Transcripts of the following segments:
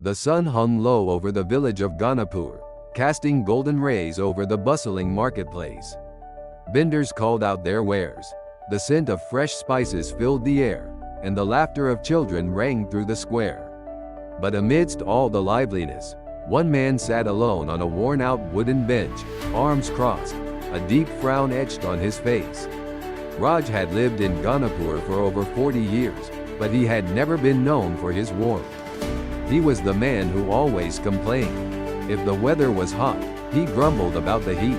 The sun hung low over the village of Ghanapur, casting golden rays over the bustling marketplace. Vendors called out their wares. The scent of fresh spices filled the air, and the laughter of children rang through the square. But amidst all the liveliness, one man sat alone on a worn-out wooden bench, arms crossed, a deep frown etched on his face. Raj had lived in Ghanapur for over 40 years, but he had never been known for his warmth. He was the man who always complained. If the weather was hot, he grumbled about the heat.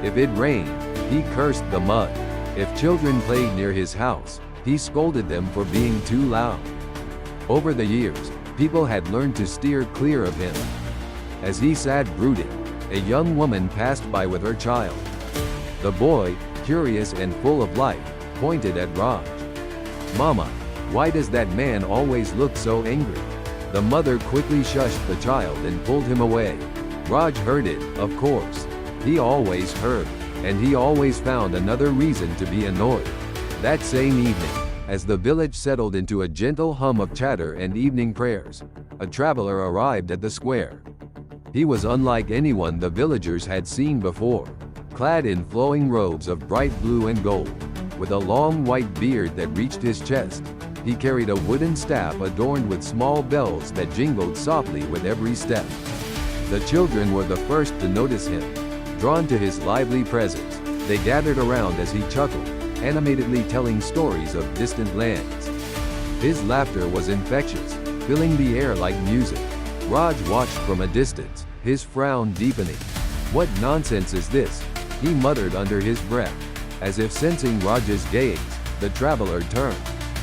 If it rained, he cursed the mud. If children played near his house, he scolded them for being too loud. Over the years, people had learned to steer clear of him. As he sat brooding, a young woman passed by with her child. The boy, curious and full of life, pointed at Raj. "Mama, why does that man always look so angry?" The mother quickly shushed the child and pulled him away. Raj heard it, of course. He always heard, and he always found another reason to be annoyed. That same evening, as the village settled into a gentle hum of chatter and evening prayers, a traveler arrived at the square. He was unlike anyone the villagers had seen before. Clad in flowing robes of bright blue and gold, with a long white beard that reached his chest, he carried a wooden staff adorned with small bells that jingled softly with every step. The children were the first to notice him. Drawn to his lively presence, they gathered around as he chuckled, animatedly telling stories of distant lands. His laughter was infectious, filling the air like music. Raj watched from a distance, his frown deepening. "What nonsense is this?" he muttered under his breath. As if sensing Raj's gaze, the traveler turned.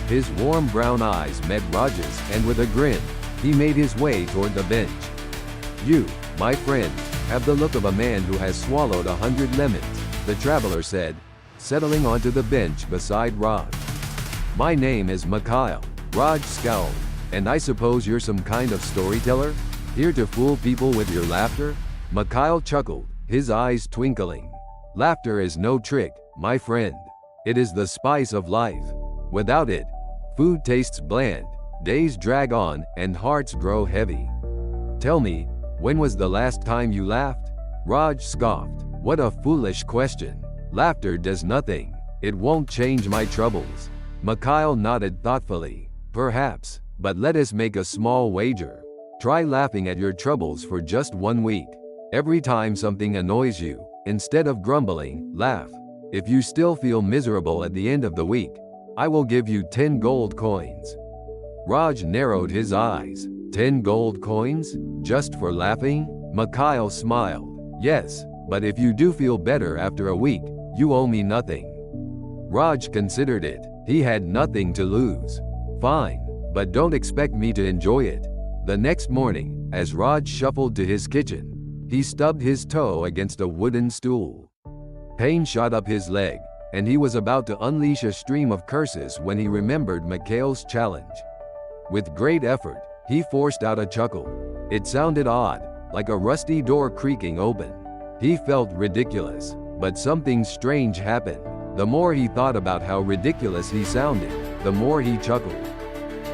His warm brown eyes met Raj's, and with a grin, he made his way toward the bench. "You, my friend, have the look of a man who has swallowed 100 lemons," the traveler said, settling onto the bench beside Raj. "My name is Mikhail," Raj scowled. "And I suppose you're some kind of storyteller? Here to fool people with your laughter?" Mikhail chuckled, his eyes twinkling. "Laughter is no trick, my friend. It is the spice of life. Without it, food tastes bland, days drag on, and hearts grow heavy. Tell me, when was the last time you laughed?" Raj scoffed. "What a foolish question. Laughter does nothing. It won't change my troubles." Mikhail nodded thoughtfully. "Perhaps, but let us make a small wager. Try laughing at your troubles for just 1 week. Every time something annoys you, instead of grumbling, laugh. If you still feel miserable at the end of the week, I will give you 10 gold coins." Raj narrowed his eyes. 10 gold coins? Just for laughing? Mikhail smiled. "Yes, but if you do feel better after a week, you owe me nothing." Raj considered it. He had nothing to lose. "Fine, but don't expect me to enjoy it." The next morning, as Raj shuffled to his kitchen, he stubbed his toe against a wooden stool. Pain shot up his leg, and he was about to unleash a stream of curses when he remembered Mikhail's challenge. With great effort, he forced out a chuckle. It sounded odd, like a rusty door creaking open. He felt ridiculous, but something strange happened. The more he thought about how ridiculous he sounded, the more he chuckled.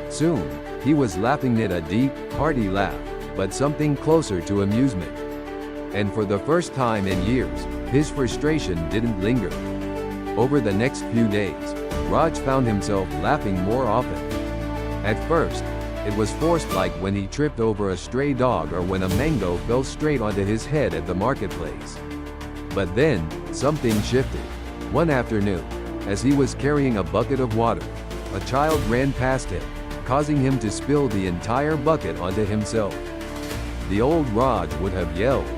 Soon, he was laughing at a deep, hearty laugh, but something closer to amusement. And for the first time in years, his frustration didn't linger. Over the next few days, Raj found himself laughing more often. At first, it was forced, like when he tripped over a stray dog or when a mango fell straight onto his head at the marketplace. But then, something shifted. One afternoon, as he was carrying a bucket of water, a child ran past him, causing him to spill the entire bucket onto himself. The old Raj would have yelled,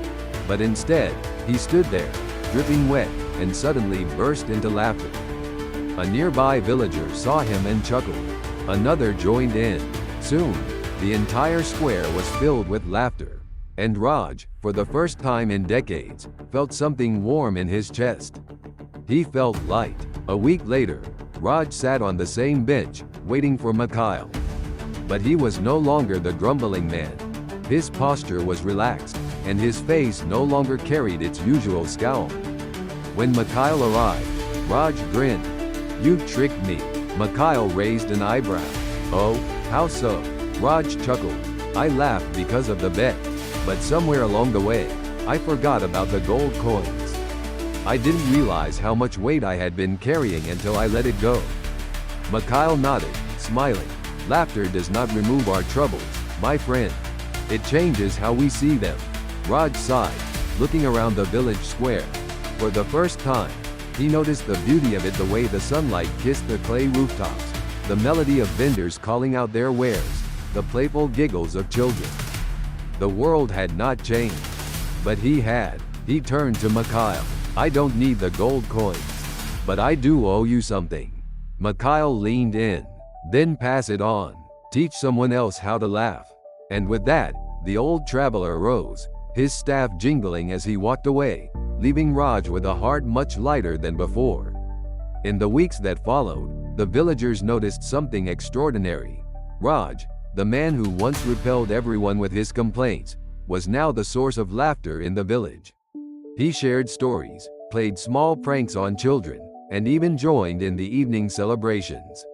but instead, he stood there, dripping wet, and suddenly burst into laughter. A nearby villager saw him and chuckled. Another joined in. Soon, the entire square was filled with laughter. And Raj, for the first time in decades, felt something warm in his chest. He felt light. A week later, Raj sat on the same bench, waiting for Mikhail. But he was no longer the grumbling man. His posture was relaxed, and his face no longer carried its usual scowl. When Mikhail arrived, Raj grinned. "You tricked me." Mikhail raised an eyebrow. "Oh, how so?" Raj chuckled. I laughed because of the bet, but somewhere along the way, I forgot about the gold coins. I didn't realize how much weight I had been carrying until I let it go. Mikhail nodded, smiling. Laughter does not remove our troubles, my friend. It changes how we see them. Raj sighed, looking around the village square. For the first time, he noticed the beauty of it, the way the sunlight kissed the clay rooftops, the melody of vendors calling out their wares, the playful giggles of children. The world had not changed, but he had. He turned to Mikhail. I don't need the gold coins, but I do owe you something. Mikhail leaned in. Then pass it on. Teach someone else how to laugh. And with that, the old traveler rose, his staff jingling as he walked away, leaving Raj with a heart much lighter than before. In the weeks that followed, the villagers noticed something extraordinary. Raj, the man who once repelled everyone with his complaints, was now the source of laughter in the village. He shared stories, played small pranks on children, and even joined in the evening celebrations.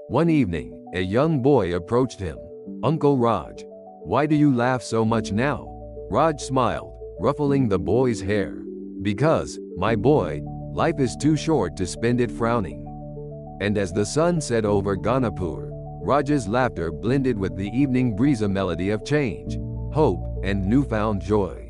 One evening, a young boy approached him. Uncle Raj, why do you laugh so much now? Raj smiled, ruffling the boy's hair. Because, my boy, life is too short to spend it frowning. And as the sun set over Ganapur, Raj's laughter blended with the evening breeze, a melody of change, hope, and newfound joy.